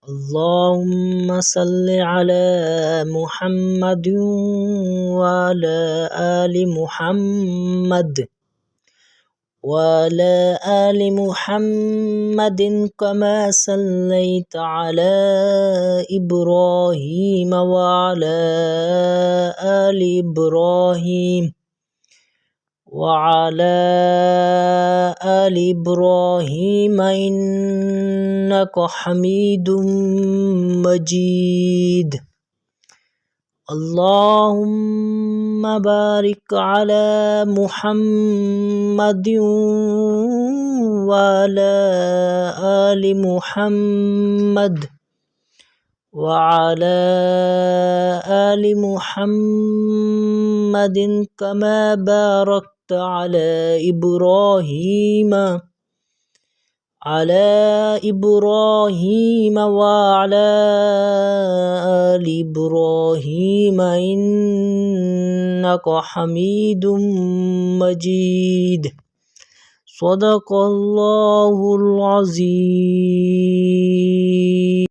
اللهم صل على محمد وعلى آل محمد وعلى آل محمد كما صليت على إبراهيم وعلى آل إبراهيم وعلى آل إبراهيم إنك حميد مجيد اللهم بارك على محمد وعلى آل محمد وعلى آل محمد كما باركت على إبراهيم وعلى آل إبراهيم إنك حميد مجيد صدق الله العظيم.